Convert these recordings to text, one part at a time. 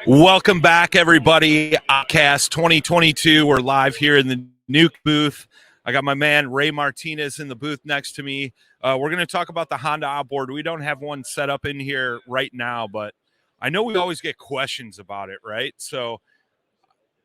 Welcome back, everybody. Podcast 2022. We're live here in the Nuke booth. I got my man Ray Martinez in the booth next to me. We're going to talk about the Honda Outboard. We don't have one set up in here right now, but I know we always get questions about it, right? So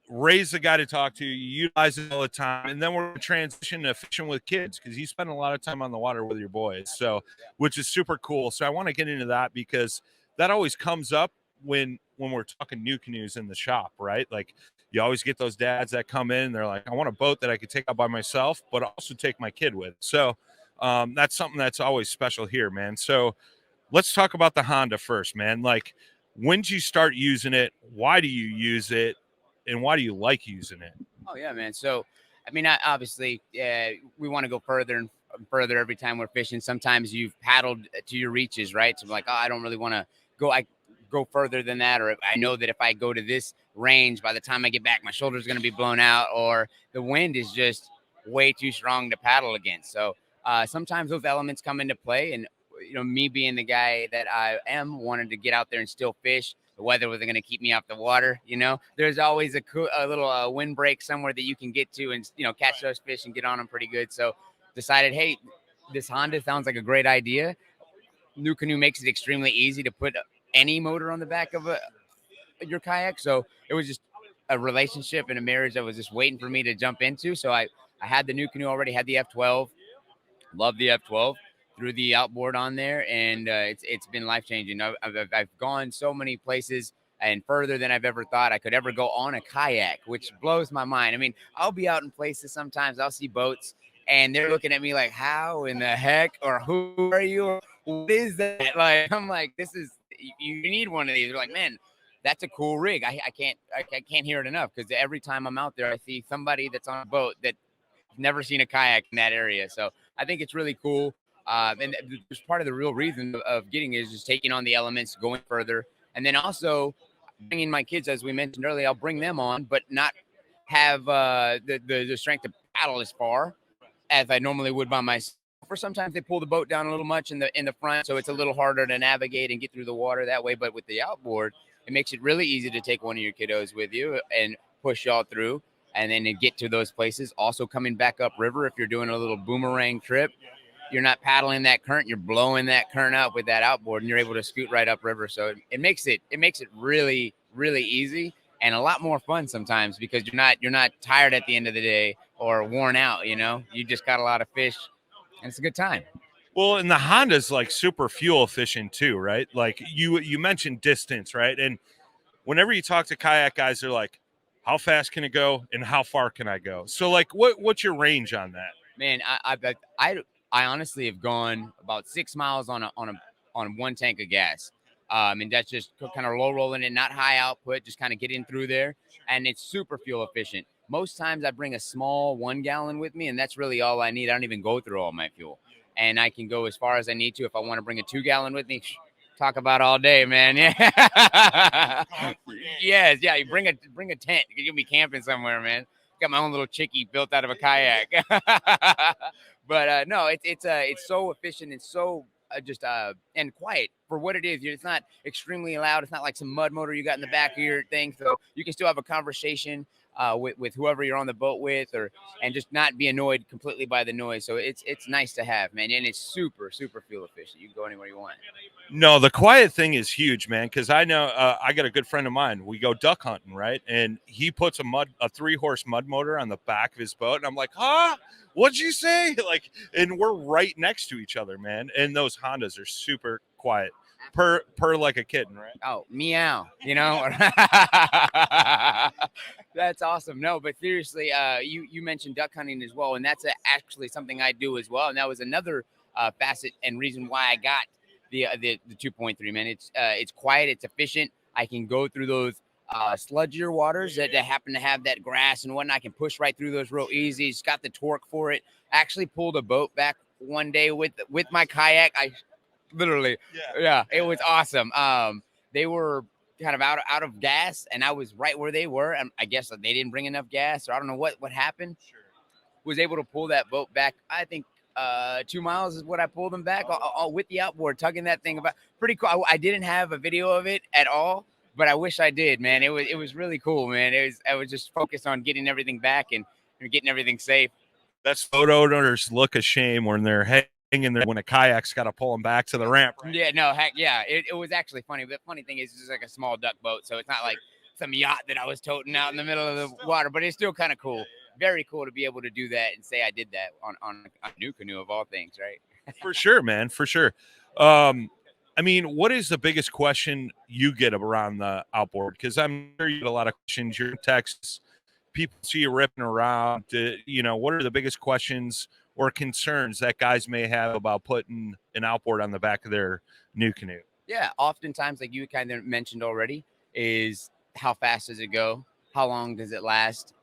Ray's the guy to talk to. You utilize it all the time. And then we're going to transition to fishing with kids because you spend a lot of time on the water with your boys, so which is super cool. So I want to get into that because that always comes up when we're talking NuCanoes in the shop, right? Like you always get those dads that come in and they're like, I want a boat that I could take out by myself, but also take my kid with. So that's something that's always special here, man. So let's talk about the Honda first, man. Like, when did you start using it? Why do you use it? And why do you like using it? Oh, yeah, man. So, I mean, obviously, we want to go further and further every time we're fishing. Sometimes you've paddled to your reaches, right? So, I'm like, oh, I don't really want to go further than that. Or I know that if I go to this range, by the time I get back, my shoulder's going to be blown out or the wind is just way too strong to paddle against. So, sometimes those elements come into play. And, you know, me being the guy that I am, wanted to get out there and still fish. The weather wasn't going to keep me off the water. You know, there's always a little windbreak somewhere that you can get to and, you know, catch those fish and get on them pretty good. So decided, hey, this Honda sounds like a great idea. NuCanoe makes it extremely easy to put any motor on the back of your kayak. So it was just a relationship and a marriage that was just waiting for me to jump into. So I had the NuCanoe already, had the F12, love the F12. Threw the outboard on there, and it's been life-changing. I've gone so many places and further than I've ever thought I could ever go on a kayak, which blows my mind. I mean, I'll be out in places sometimes, I'll see boats, and they're looking at me like, how in the heck, or who are you, or what is that? Like, I'm like, you need one of these. They're like, man, that's a cool rig. I can't hear it enough, because every time I'm out there, I see somebody that's on a boat that never seen a kayak in that area. So I think it's really cool. And there's part of the real reason of getting it is just taking on the elements, going further, and then also bringing my kids, as we mentioned earlier. I'll bring them on, but not have the strength to paddle as far as I normally would by myself. Or sometimes they pull the boat down a little much in the front, so it's a little harder to navigate and get through the water that way. But with the outboard, it makes it really easy to take one of your kiddos with you and push y'all through, and then to get to those places. Also coming back up river, if you're doing a little boomerang trip, you're not paddling that current, you're blowing that current out with that outboard, and you're able to scoot right up river. So it makes it really, really easy and a lot more fun sometimes, because you're not tired at the end of the day or worn out. You know, you just got a lot of fish, and it's a good time. Well, and the Honda's like super fuel efficient too, right? Like you mentioned distance, right? And whenever you talk to kayak guys, they're like, how fast can it go and how far can I go? So like, what's your range on that? Man, I honestly have gone about 6 miles on one tank of gas. And that's just kind of low rolling it, not high output, just kind of getting through there. And it's super fuel efficient. Most times I bring a small 1 gallon with me, and that's really all I need. I don't even go through all my fuel, and I can go as far as I need to. If I want to bring a 2 gallon with me, talk about all day, man. Yeah. Yes. Yeah. You bring a tent. You'll be camping somewhere, man. Got my own little chickie built out of a kayak. But no, it's so efficient and so just and quiet for what it is. It's not extremely loud. It's not like some mud motor you got in the back of your thing, so you can still have a conversation with whoever you're on the boat with, and just not be annoyed completely by the noise. So it's nice to have, man, and it's super fuel efficient. You can go anywhere you want. No, the quiet thing is huge, man, because I know I got a good friend of mine. We go duck hunting, right? And he puts a 3-horse mud motor on the back of his boat. And I'm like, huh? What'd you say? Like, and we're right next to each other, man. And those Hondas are super quiet, per like a kitten, right? Oh, meow, you know? That's awesome. No, but seriously, you mentioned duck hunting as well. And that's actually something I do as well. And that was another facet and reason why I got the 2.3, man. It's quiet, it's efficient. I can go through those sludgier waters that happen to have that grass and whatnot. I can push right through those real easy. It's got the torque for it. I actually pulled a boat back one day with my kayak. I literally, yeah, it was awesome. They were kind of out of gas, and I was right where they were. And I guess they didn't bring enough gas, or I don't know what happened. Sure. Was able to pull that boat back, I think 2 miles is what I pulled them back all with the outboard, tugging that thing about. Pretty cool. I didn't have a video of it at all, but I wish I did, man. It was really cool, man. I was just focused on getting everything back and getting everything safe. That's boat owners look a shame when they're hanging there when a kayak's got to pull them back to the ramp. Right? Yeah, no, heck yeah. It was actually funny. But the funny thing is, it's just like a small duck boat, so it's not like some yacht that I was toting out in the middle of the water. But it's still kind of cool. Very cool to be able to do that and say I did that on a NuCanoe of all things, right? For sure, man. For sure. I mean, what is the biggest question you get around the outboard? Because I'm sure you get a lot of questions. You're in Texas. People see you ripping around. What are the biggest questions or concerns that guys may have about putting an outboard on the back of their NuCanoe? Yeah, oftentimes, like you kind of mentioned already, is how fast does it go? How long does it last?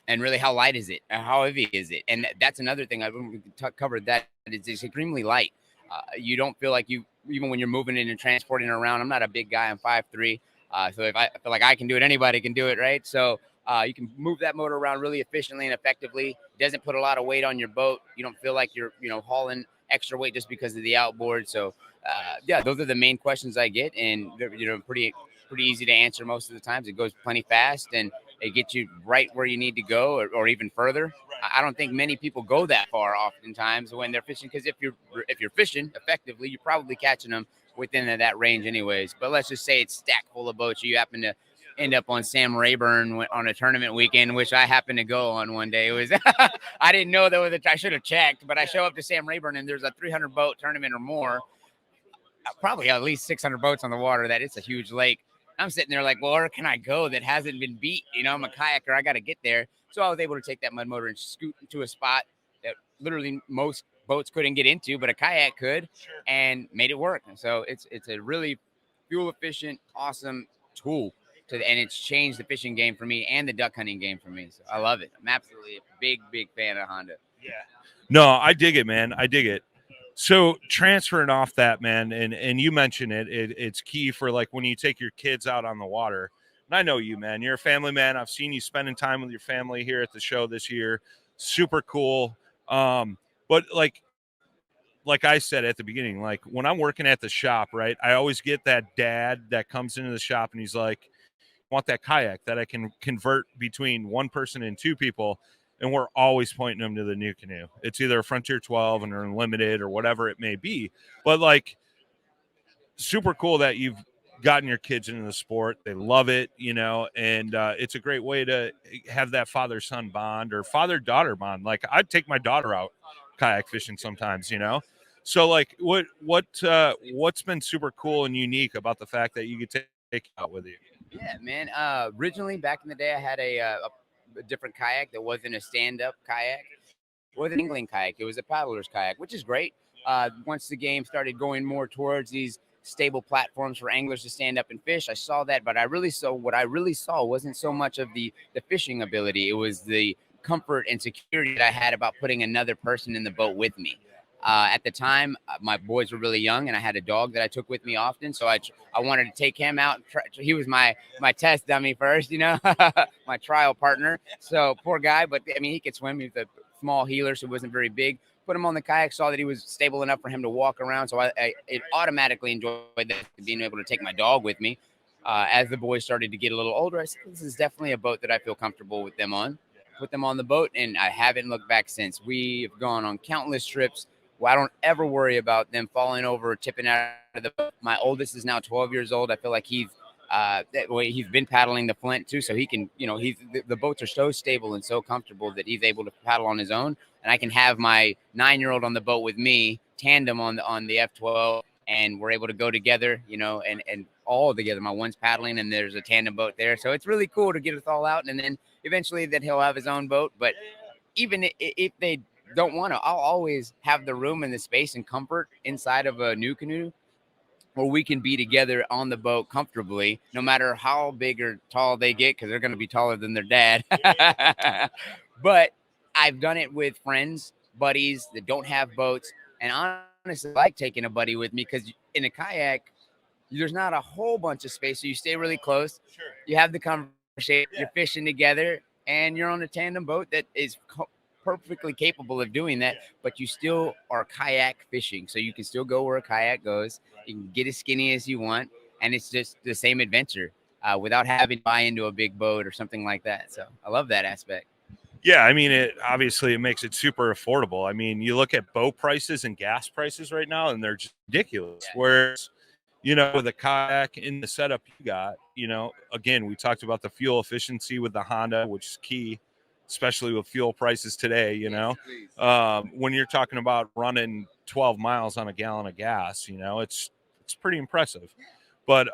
And really, how light is it? How heavy is it? And that's another thing I've covered. That it's extremely light. You don't feel like even when you're moving it and transporting it around. I'm not a big guy. I'm 5'3". So if I feel like I can do it, anybody can do it, right? So you can move that motor around really efficiently and effectively. It doesn't put a lot of weight on your boat. You don't feel like you're hauling extra weight just because of the outboard. So yeah, those are the main questions I get, and they're pretty easy to answer most of the times. It goes plenty fast, and it gets you right where you need to go, or even further. I don't think many people go that far oftentimes when they're fishing, because if you're fishing effectively, you're probably catching them within that range anyways. But let's just say it's stacked full of boats. You happen to end up on Sam Rayburn on a tournament weekend, which I happened to go on one day. It was I didn't know there was I should have checked, but I show up to Sam Rayburn and there's a 300 boat tournament or more, probably at least 600 boats on the water. That it's a huge lake. I'm sitting there like, well, where can I go that hasn't been beat? I'm a kayaker. I got to get there. So I was able to take that mud motor and scoot to a spot that literally most boats couldn't get into, but a kayak could, and made it work. So it's a really fuel efficient, awesome tool and it's changed the fishing game for me and the duck hunting game for me. So I love it. I'm absolutely a big fan of Honda. Yeah. No, I dig it, man. I dig it. So transferring off that, man, and you mentioned it's key for like when you take your kids out on the water. And I know you, man. You're a family man. I've seen you spending time with your family here at the show this year. Super cool. But like I said at the beginning, like when I'm working at the shop, right, I always get that dad that comes into the shop and he's like, I want that kayak that I can convert between one person and two people. And we're always pointing them to the NuCanoe. It's either a Frontier 12 and or Unlimited or whatever it may be. But like, super cool that you've gotten your kids into the sport. They love it, and it's a great way to have that father-son bond or father-daughter bond. Like I'd take my daughter out kayak fishing sometimes, So like, what's been super cool and unique about the fact that you could take it out with you? Yeah, man. Originally, back in the day, I had a different kayak that wasn't a stand-up kayak. It was an angling kayak. It was a paddler's kayak, which is great. Once the game started going more towards these stable platforms for anglers to stand up and fish, I saw that. But what I really saw wasn't so much of the fishing ability. It was the comfort and security that I had about putting another person in the boat with me. At the time, my boys were really young, and I had a dog that I took with me often. So I wanted to take him out. He was my test dummy first, my trial partner. So poor guy, but I mean, he could swim. He was a small healer, so he wasn't very big. Put him on the kayak, saw that he was stable enough for him to walk around. So it automatically enjoyed that, being able to take my dog with me. As the boys started to get a little older, I said, this is definitely a boat that I feel comfortable with them on. Put them on the boat, and I haven't looked back since. We've gone on countless trips. Well, I don't ever worry about them falling over or tipping out of the boat. My oldest is now 12 years old. I feel like he's been paddling the Flint too, so he can, the boats are so stable and so comfortable that he's able to paddle on his own. And I can have my 9-year-old on the boat with me, tandem on the F12, and we're able to go together, and all together. My one's paddling, and there's a tandem boat there, so it's really cool to get us all out. And then eventually, that he'll have his own boat. But even if they don't want to, I'll always have the room and the space and comfort inside of a NuCanoe where we can be together on the boat comfortably, no matter how big or tall they get, because they're going to be taller than their dad. But I've done it with friends, buddies that don't have boats, and honestly, I like taking a buddy with me, because in a kayak, there's not a whole bunch of space, so you stay really close. Sure. You have the conversation, you're fishing together, and you're on a tandem boat that is perfectly capable of doing that, but you still are kayak fishing, so you can still go where a kayak goes. You can get as skinny as you want, and it's just the same adventure without having to buy into a big boat or something like that. So I love that aspect. Yeah, I mean, it makes it super affordable. I mean, you look at boat prices and gas prices right now, and they're just ridiculous. Yeah. Whereas, with a kayak in the setup you got, again, we talked about the fuel efficiency with the Honda, which is key, especially with fuel prices today. When you're talking about running 12 miles on a gallon of gas, it's pretty impressive. But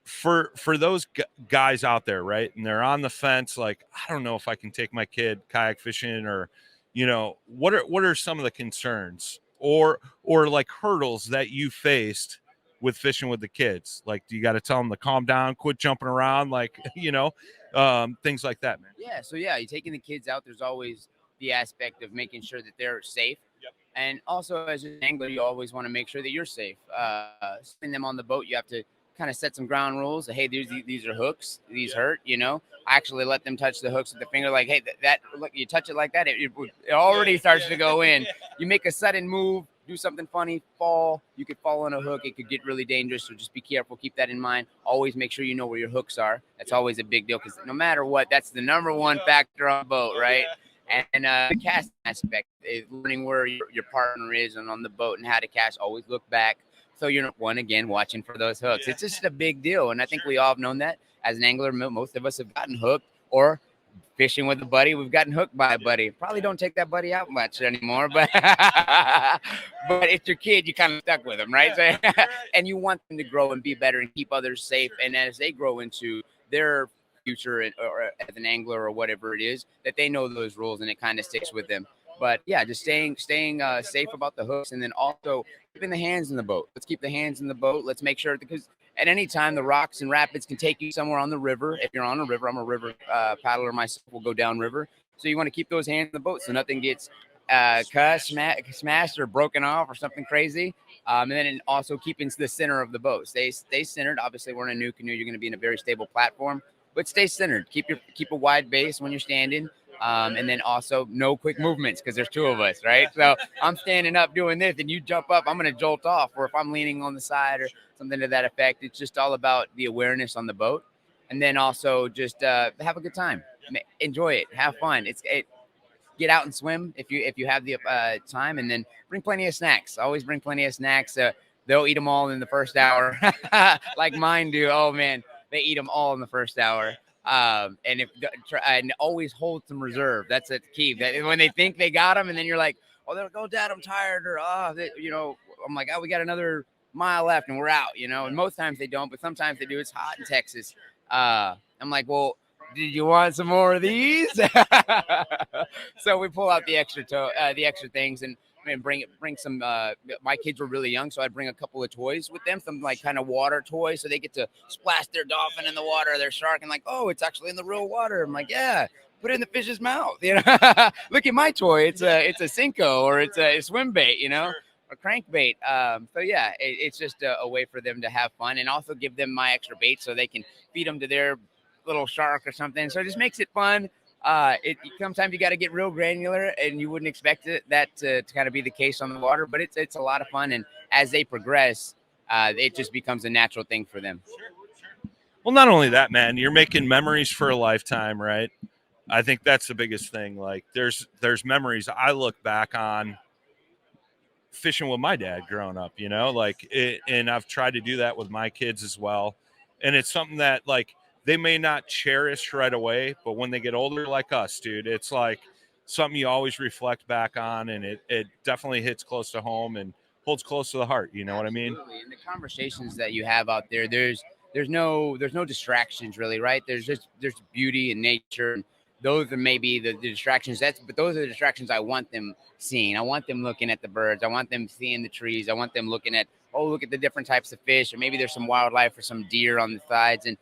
for those guys out there, right, and they're on the fence, like, I don't know if I can take my kid kayak fishing, or what are some of the concerns or like hurdles that you faced with fishing with the kids? Like, do you got to tell them to calm down, quit jumping around, like things like that, man? Yeah, so you're taking the kids out, there's always the aspect of making sure that they're safe. Yep. And also, as an angler, you always want to make sure that you're safe. Spin them on the boat, you have to kind of set some ground rules. Hey, these are hooks. These hurt. I actually let them touch the hooks with the finger. Like, hey, that look, you touch it like that, it already starts to go in. You make a sudden move, do something funny, fall. You could fall on a hook. It could get really dangerous. So just be careful. Keep that in mind. Always make sure you know where your hooks are. That's always a big deal, because no matter what, that's the number one factor on a boat, right? And the cast aspect is learning where your partner is and on the boat and how to cast. Always look back. So you're watching for those hooks. It's just a big deal. And I think we all have known that as an angler. Most of us have gotten hooked, or fishing with a buddy, we've gotten hooked by a buddy. Probably don't take that buddy out much anymore, but but it's your kid, you kind of stuck with them, right? So, and you want them to grow and be better and keep others safe. And as they grow into their future, or as an angler or whatever it is, that they know those rules and it kind of sticks with them. But yeah, just staying safe about the hooks, and then also keeping the hands in the boat. Let's keep the hands in the boat. Let's make sure, because at any time the rocks and rapids can take you somewhere on the river. If you're on a river, I'm a river paddler myself. We'll go down river, so you want to keep those hands in the boat so nothing gets cut, smashed, or broken off, or something crazy. And then also keeping the center of the boat. Stay centered. Obviously, we're in a NuCanoe. You're going to be in a very stable platform, but stay centered. Keep a wide base when you're standing. And then also no quick movements, because there's two of us, right? So I'm standing up doing this and you jump up, I'm going to jolt off. Or if I'm leaning on the side or something to that effect, it's just all about the awareness on the boat. And then also just have a good time, enjoy it, have fun. Get out and swim if you have the time, and then bring plenty of snacks. Always bring plenty of snacks. They'll eat them all in the first hour, like mine do. Oh man, they eat them all in the first hour. And always hold some reserve. That's the key. That when they think they got them, and then you're like, "Oh, they'll go, Dad, I'm tired," or I'm like, "Oh, we got another mile left, and we're out." And most times they don't, but sometimes they do. It's hot in Texas. I'm like, "Well, did you want some more of these?" So we pull out the extra things, and bring some. My kids were really young, so I'd bring a couple of toys with them, some like kind of water toys, so they get to splash their dolphin in the water, their shark, and like, oh, it's actually in the real water. I'm like, yeah, put it in the fish's mouth. Look at my toy. It's a Cinco, or it's a swim bait, or crankbait. So yeah, it's just a way for them to have fun, and also give them my extra bait so they can feed them to their little shark or something. So it just makes it fun. Sometimes you got to get real granular, and you wouldn't expect that to kind of be the case on the water, but it's a lot of fun. And as they progress, it just becomes a natural thing for them. Well, not only that, man, you're making memories for a lifetime, right? I think that's the biggest thing. Like there's memories I look back on fishing with my dad growing up, and I've tried to do that with my kids as well. And it's something that like they may not cherish right away, but when they get older, like us, dude, it's like something you always reflect back on, and it definitely hits close to home and holds close to the heart. You know what I mean? Absolutely. And the conversations that you have out there, there's no distractions really, right? There's beauty and nature. And those are maybe the distractions. But those are the distractions I want them seeing. I want them looking at the birds. I want them seeing the trees. I want them looking at, look at the different types of fish, or maybe there's some wildlife or some deer on the sides. And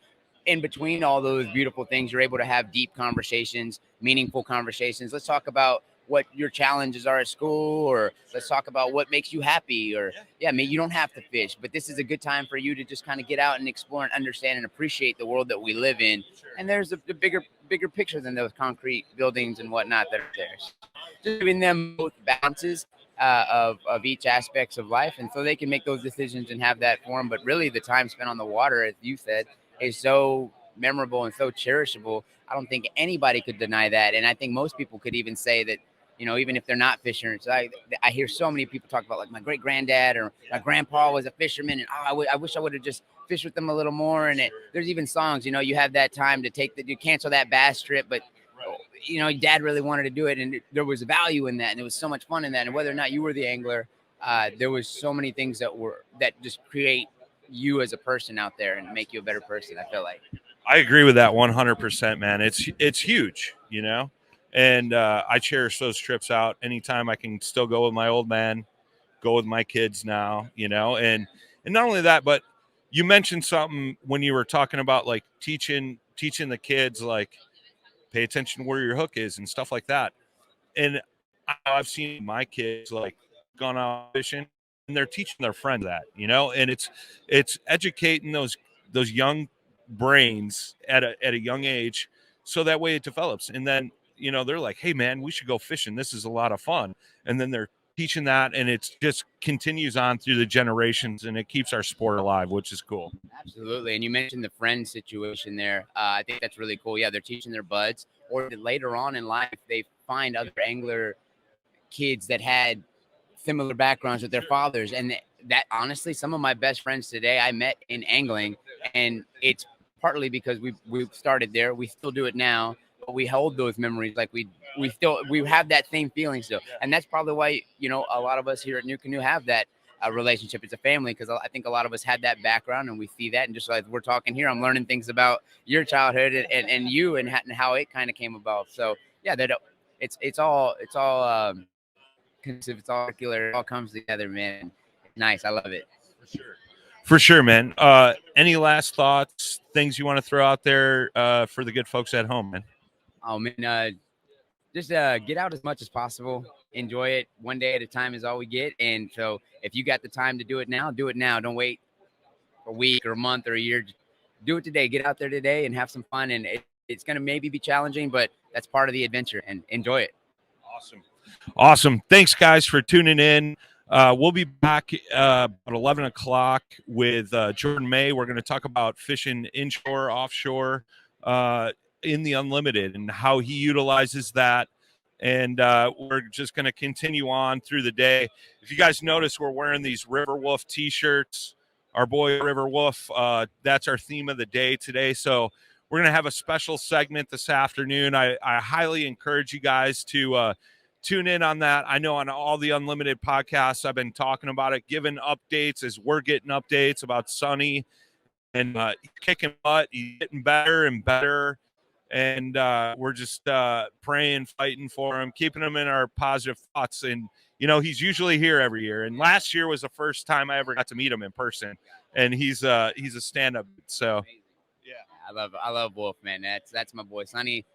in between all those beautiful things, you're able to have deep conversations, meaningful conversations. Let's talk about what your challenges are at school, or let's talk about what makes you happy, or maybe you don't have to fish, but this is a good time for you to just kind of get out and explore and understand and appreciate the world that we live in. And there's a bigger picture than those concrete buildings and whatnot that are there. Just giving them both balances. of each aspects of life, and so they can make those decisions and have that form. But really, the time spent on the water, as you said, is so memorable and so cherishable. I don't think anybody could deny that, and I think most people could even say that. Even if they're not fishers, I hear so many people talk about, like, my great granddad or my grandpa was a fisherman, and I wish I would have just fished with them a little more. And there's even songs, you have that time to you cancel that bass trip, but dad really wanted to do it, and there was value in that, and it was so much fun in that. And whether or not you were the angler, there was so many things that just create you as a person out there and make you a better person. I feel like I agree with that 100%, man. It's huge, and I cherish those trips out anytime I can still go with my old man, go with my kids now, and not only that, but you mentioned something when you were talking about, like, teaching the kids, like, pay attention to where your hook is and stuff like that. And I've seen my kids, like, gone out fishing, and they're teaching their friends that, and it's educating those young brains at a young age, so that way it develops. And then, they're like, hey man, we should go fishing. This is a lot of fun. And then they're teaching that, and it just continues on through the generations, and it keeps our sport alive, which is cool. Absolutely. And you mentioned the friend situation there. I think that's really cool. Yeah, they're teaching their buds, or later on in life, they find other angler kids that had similar backgrounds with their fathers. And that, honestly, some of my best friends today I met in angling, and it's partly because we started there. We still do it now, but we hold those memories. Like we have that same feeling still. And that's probably why, a lot of us here at NuCanoe have that relationship. It's a family, because I think a lot of us had that background, and we see that. And just like we're talking here, I'm learning things about your childhood and you and how it kind of came about. So yeah, it's all it's all circular. It all comes together, man. Nice. I love it. For sure, man. Any last thoughts, things you want to throw out there for the good folks at home, man? Oh man, just get out as much as possible. Enjoy it. One day at a time is all we get. And so if you got the time to do it now, do it now. Don't wait a week or a month or a year. Do it today. Get out there today and have some fun. And it's going to maybe be challenging, but that's part of the adventure, and enjoy it. Awesome. Thanks, guys, for tuning in. We'll be back at 11 o'clock with Jordan May. We're going to talk about fishing inshore, offshore, in the unlimited, and how he utilizes that. And we're just going to continue on through the day. If you guys notice, we're wearing these River Wolf T-shirts. Our boy River Wolf, that's our theme of the day today. So we're going to have a special segment this afternoon. I highly encourage you guys to tune in on that. I know on all the Unlimited podcasts, I've been talking about it, giving updates as we're getting updates about Sonny, and kicking butt. He's getting better and better. And we're just praying, fighting for him, keeping him in our positive thoughts. And, he's usually here every year. And last year was the first time I ever got to meet him in person. And he's a stand-up. So, yeah, I love Wolf, man. That's my boy. Sonny is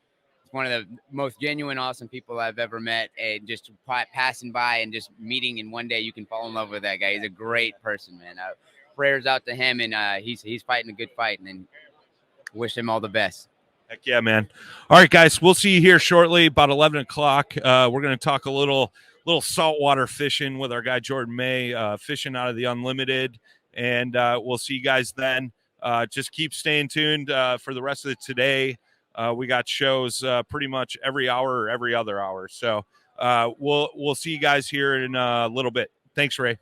one of the most genuine, awesome people I've ever met. And just passing by and just meeting, and one day you can fall in love with that guy. He's a great person, man. Prayers out to him, and he's fighting a good fight, and wish him all the best. Heck yeah, man. All right, guys, we'll see you here shortly, about 11 o'clock. We're going to talk a little saltwater fishing with our guy Jordan May, fishing out of the Unlimited, and we'll see you guys then. Just keep staying tuned for the rest of today. We got shows pretty much every hour or every other hour. So we'll see you guys here in a little bit. Thanks, Ray.